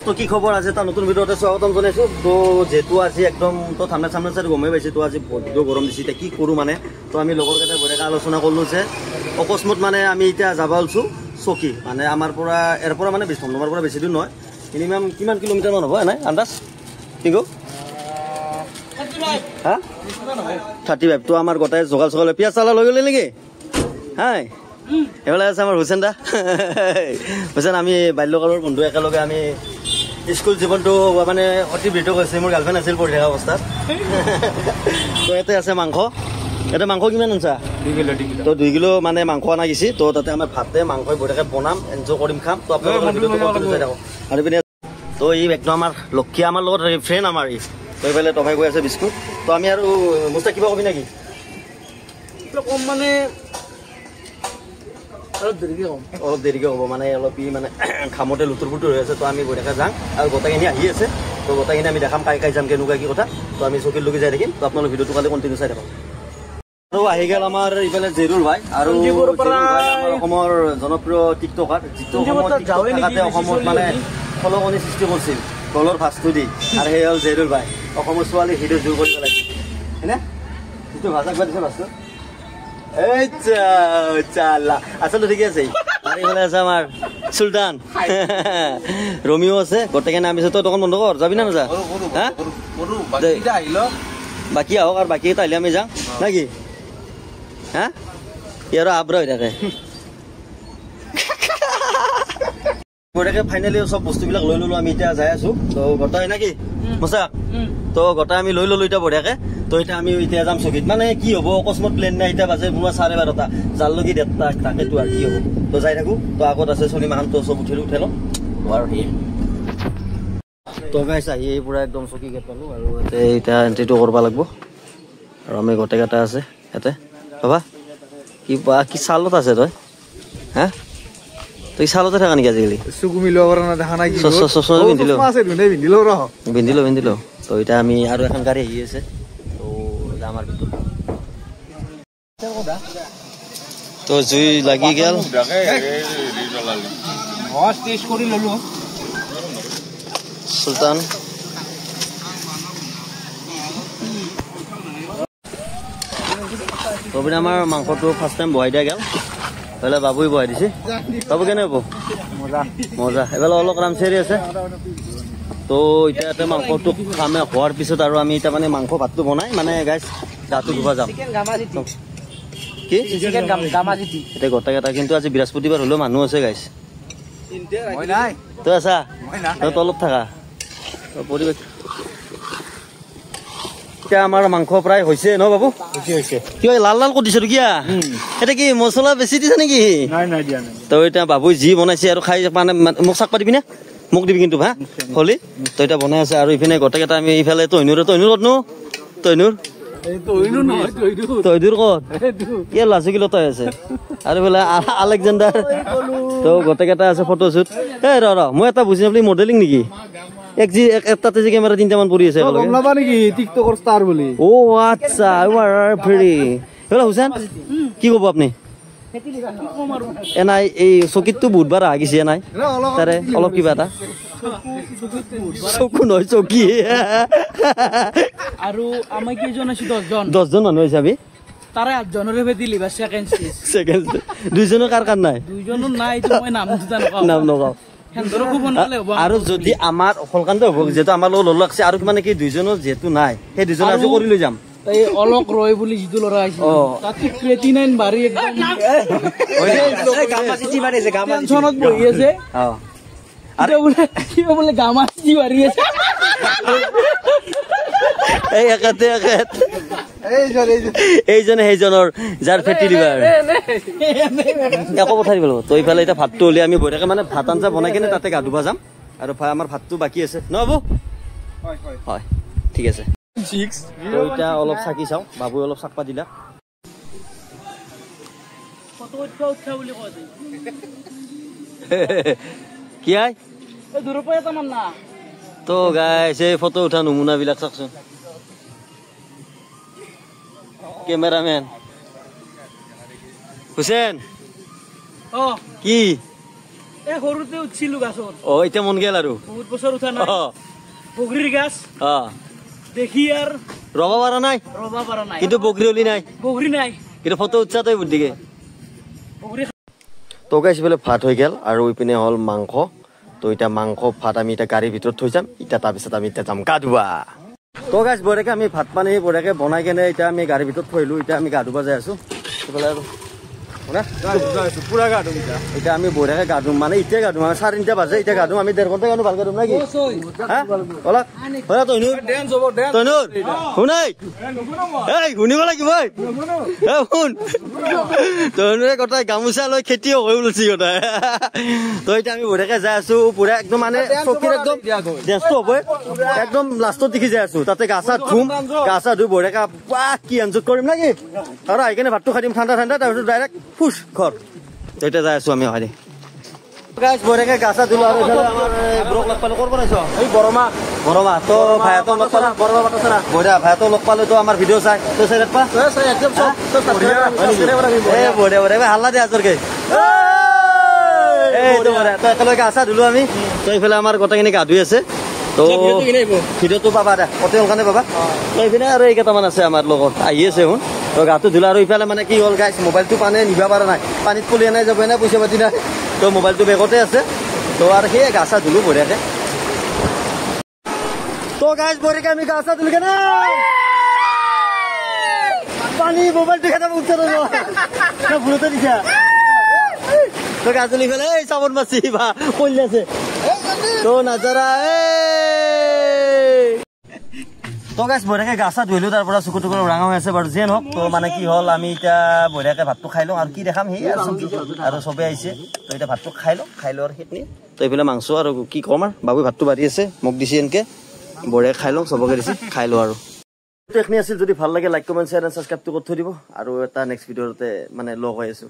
তো কি খবৰ আছে এটা নতুন ভিডিঅ'তে স্বাগতম জনাইছো তো যেহেতু আজি একদম তো ঠাণ্ডা ঠাণ্ডা চাই গমেই পাইছে তো আজি বড্ড গৰম দিছে এতিয়া কি কৰোঁ মানে তো আমি লগৰ কেইটা বঢ়িয়াকৈ আলোচনা কৰিলোঁ যে অকস্মাত মানে আমি এতিয়া যাব ওলছোঁ চকী মানে আমাৰ পৰা ইয়াৰ পৰা মানে বিষ্ণুপুৰৰ পৰা বেছি দূৰ নহয় মিনিমাম কিমান কিলোমিটাৰমান হ'ব নাই আন্দাজ ঠিক হা 35 তো আমাৰ গোটাই জগাল চগাল পিঁয়াজ চালা লৈ গ'লে নেকি হাই এফালে আছে আমাৰ হুছেইন দা হুছেইন আমি বাল্যকালৰ বন্ধু একেলগে আমি স্কুল জীৱনটো মানে অতিবাহিত কৰিছে মোৰ গাৰ্লফ্ৰেণ্ড আছিল পঢ়ি থকা অৱস্থাত তো ইয়াতে আছে মাংস ইয়াতে মাংস কিমান আনছা 2 কিলো তো 2 কিলো মানে মাংস আনা গৈছে তো তাতে আমাৰ ভাতে মাংসই বঢ়িয়াকৈ বনাম এনজয় কৰিম খাম তো আপোনালোকৰ ভিডিঅ'টো কণ্টিনিউ চাই থাকক আৰু পিনে তো এই একদম আমাৰ লক্ষী আমাৰ লগত ফ্ৰেণ্ড আমাৰ ই তো এইফালে টমাই গৈ আছে বিস্কুট তো আমি আৰু মুস্তাক কিবা কবি নেকি কম মানে অলপ দেৰিকৈ হ'ব মানে অলপ ই মানে খামতে লুতুৰ পুতুৰ হৈ আছে তো আমি বঢ়িয়াকৈ যাম আৰু গোটেইখিনি আহি আছে তো গোটেইখিনি আমি দেখাম কাই যাম কেনেকুৱা কি কথা তো আমি চকীত লগি যাই থাকিম তো আপোনালোক ভিডিঅ'টো কালি কণ্টিনিউ চাই থাকক আৰু আহি গ'ল আমাৰ ইফালে জেৰুল ভাই আৰু অসমৰ জনপ্ৰিয় টিকটকাৰ যিটো সময়ত অসমত মানে খলকনি সৃষ্টি কৰিছিল গলৰ ভাজটো দি আৰু সেই হ'ল জেৰুল ভাই অসমৰ ছোৱালী ভিডিঅ' জোৰ কৰিব লাগে হয়নে যিটো ভাজা কিবা দিছে ভাজটো আচলতে ঠিকে আছে আছে আমাৰ চুলতান ৰমিও আছে গোটেইকে নামিছে তই দোকান বন্ধ কৰ যাবি না নাযা হা বাকী আহক আৰু বাকী আহিলে আমি যাম নাকি হা ইয়াৰো আব্ৰা হৈ থাকে গোটেইকে ফাইনেলি চব বস্তুবিলাক লৈ ল'লো আমি এতিয়া যাই আছো তো গোটাই নাকি মচা তো গোটাই আমি লৈ ল'লো এতিয়া বঢ়িয়াকে তো এতিয়া আমি এতিয়া যাম চকীত মানে কি হ'ব অকস্মাত প্লেন নাই এতিয়া বাজে পুৰা 12:30 জাল লগি দেৰটা তাকেতো আৰু কি হ'ব তো যাই থাকোঁ তো আগত আছে চলি মাহান তো চব উঠিলোঁ আৰু সেই তো গাইছ আহি পুৰা একদম চকী গেট পালোঁ আৰু ইয়াতে এতিয়া এণ্ট্ৰিটো কৰিব লাগিব আৰু আমি গোটেইকেইটা আছে ইয়াতে বাবা কি চালত আছে তই হা তুই চালতে থাকা নেকি আজিকালি চকু মিলোৱা পৰা না দেখা নাই কি পিন্ধিলো তো এতিয়া আমি আৰু এখন গাড়ী আহি আছে তো যাম আৰু ভিতৰত তো জুই লাগি গেল সুলতান তো পিনে আমাৰ মাংসটো ফাৰ্ষ্ট টাইম বহাই দিয়া গেল এফালে বাবুই বহাই দিছে বাবু কেনে হ'ব মজা এফালে অলপ ৰামচেৰি আছে তো এতিয়া ইয়াতে মাংসটো খামে হোৱাৰ পিছত আৰু আমি এতিয়া মানে মাংস ভাতটো বনাই মানে গাইছ গাটো ধুবা যাম কি এতিয়া গোটেইকেইটা কিন্তু আজি বৃহস্পতিবাৰ হ'লেও মানুহ আছে গাইছ তই আছা তই তলত থাকা পৰিৱেশ এতিয়া আমাৰ মাংস প্ৰায় হৈছে ন বাবু কিয় লাল লাল কৰি দিছো কিয়া এতিয়া কি মছলা বেছি দিছে নেকি তো এতিয়া বাবুই যি বনাইছে আৰু খাই মানে মোক চাক পাতিবি না মোক দিবি কিন্তু হা হলি তো এতিয়া বনাই আছে আৰু ইপিনে গোটেইকেইটা আমি ইফালে তৈনুৰ ক'তনো তৈনুৰ ক'ত কি লাজুকিলো তই আছে আৰু ইফালে আলেকজেণ্ডাৰ তো গোটেইকেইটা আছে ফটোশ্বুট এই ৰ মই এটা বুজি নাপালি মডেলিং নেকি এটাতে যে কেমেৰা 3টামান পৰি আছে গম নাপা নেকি টিকটকৰ ষ্টাৰ বুলি ও আচ্ছা হুছেইন কি ক'ব আপুনি এনাই এই চকীতটো বহুতবাৰ আহিছে এনাই তাৰে অলপ কিবা এটা চকু নহয় চকী আৰু আমি কেইজন আছো 10জন মানুহ হিচাপে তাৰে 8জনৰে ভেটিলি বা সেকেন্ড দুইজনৰ কাৰ নাই দুইজনৰ নাই মই নাম নগাঁও আৰু যদি আমাৰ অকলকান্তে হ'ব যিহেতু আমাৰ লগত লগ লাগছে আৰু মানে কি দুইজনৰ যিহেতু নাই সেই দুইজন আজি কৰি লৈ যাম এই অলক ৰয় বুলি যিটো ল'ৰা আহিছে তাতে ক্ৰেটিনাইন বাঢ়ি একদম গামাচিটি মাৰিছে গামাচনত বহি আছে আৰু বোলে গামাচিটি মাৰি আছে এই একাতে এইজনে সেইজনৰ যাৰ ফেটি লিভাৰ একো কথা দিব লাগিব তো ইফালে এতিয়া ভাতটো উলিয়াই আমি বহি থাকে মানে ভাত আঞ্জা বনাই কিনে তাতে গা ধুবা যাম আৰু আমাৰ ভাতটো বাকী আছে ন বাবু হয় ঠিক আছে তো এতিয়া অলপ চাকি চাওঁ বাবুই অলপ চাকপা দিলা কি আই তো গাইছ এই ফটো উঠা নমুনাবিলাক চাওকচোন কেমেৰামেন হুছেইন কি এই সৰুতে উঠিছিলো গাছত অ এতিয়া মন গেল আৰু বহুত বছৰ উঠা নাই বগৰীৰ গাছ দেখি আৰ ৰবা পাৰা নাই কিন্তু বগৰী অলি নাই কিন্তু ফটো উঠছা তই বুদ্ধিকে তো গাইছ বোলে ভাত হৈ গেল আৰু ইপিনে হল মাংস তো এতিয়া মাংস ভাত আমি এতিয়া গাড়ীৰ ভিতৰত থৈ যাম এতিয়া তাৰপিছত আমি এতিয়া যাম গা ধুবা তো গাইছ বঢ়িয়াকে আমি ভাত পানী বঢ়িয়াকে বনাই কেনে এতিয়া আমি গাড়ীৰ ভিতৰত থৈ আহিলো এতিয়া আমি গা ধুবা যাই আছো পুৰা গা ধুম এতিয়া আমি বঢ়িয়াকে গা ধুম মানে এতিয়া গা ধুম 3:30 বাজে এতিয়া গা ধুম আমি 1.5 ঘণ্টা ভালকে ধুম নাকি শুনিব লাগিব তনুৰে কথাই গামোচা লৈ খেতিও হৈ ওলছি কথাই তো এতিয়া আমি বঢ়িয়াকে যাই আছো পুৰা একদম মানে চকীৰ একদম ব্যস্ত হ'ব একদম লাষ্টত দেখি যাই আছো তাতে গা চা ধুই বঢ়িয়াকে কি এনজয় কৰিম নাকি আৰু আহি কেনে ভাতটো খাই দিম ঠাণ্ডা তাৰপিছত ডাইৰেক্ট ফুচ ঘৰ এতিয়া যাই আছো আমি হয় গাইছ বঢ়িয়াকে গা চা ধুলো আৰু ব্ৰক লগ পালো ক'ৰ পৰা আহিছ এই বৰমা তো ভাইয়াতো লগ পালো বৰমা পাতিছে না বঢ়িয়া ভাইয়াতো লগ পালো তো আমাৰ ভিডিঅ' চাই তই চাই পা একদম বঢ়িয়া হাল্লা দে আজৰকে এইটো বঢ়িয়া তো একেলগে গা চা ধুলো আমি তো এইফালে আমাৰ গোটেইখিনি গা ধুই আছে তো ভিডিঅ'টো পাবা দে অতি সোনকালে পাবা তো এইপিনে আৰু এইকেইটামান আছে আমাৰ লগত আহি আছে শুন তো গাটো ধুলা আৰু ইফালে মানে কি হ'ল গাইছ মোবাইলটো পানী নিব পৰা নাই পানীত পলি নাই যাব নাই পইচা পাতি নাই তো মোবাইলটো বেগতে আছে তো আৰু সেই গা চা ধুলো বঢ়িয়াকে তো গাইছ বঢ়িয়াকে আমি গা চা ধুলো কেনে পানী মোবাইলটো খেদাব উঠছে না ভুলতে দিছা তো গা ধুলি ফেলে এই চাবন মাছি বা পলি আছে তো নাজাৰা তো গাইছ বঢ়িয়াকে গা চা ধুইলো তাৰ পৰা চকু টুকুৰ ৰঙা হৈ আছে বাৰু যেন হওক তো মানে কি হ'ল আমি এতিয়া বঢ়িয়াকে ভাতটো খাই লওঁ আৰু কি দেখাম সেই আৰু চবে আহিছে তো এতিয়া ভাতটো খাই লওঁ আৰু সেইখিনি তো এইফালে মাংস আৰু কি ক'ম আৰু বাবু ভাতটো বাঢ়ি আছে মোক দিছে এনেকে বঢ়িয়াকে খাই লওঁ চবকে দিছে খাই লওঁ আৰু এইখিনি আছিল যদি ভাল লাগে লাইক কমেণ্ট শ্বেয়াৰ এণ্ড ছাবস্ক্ৰাইবটো কৰি থৈ দিব আৰু এটা নেক্সট ভিডিঅ'তে মানে লগ হৈ আছো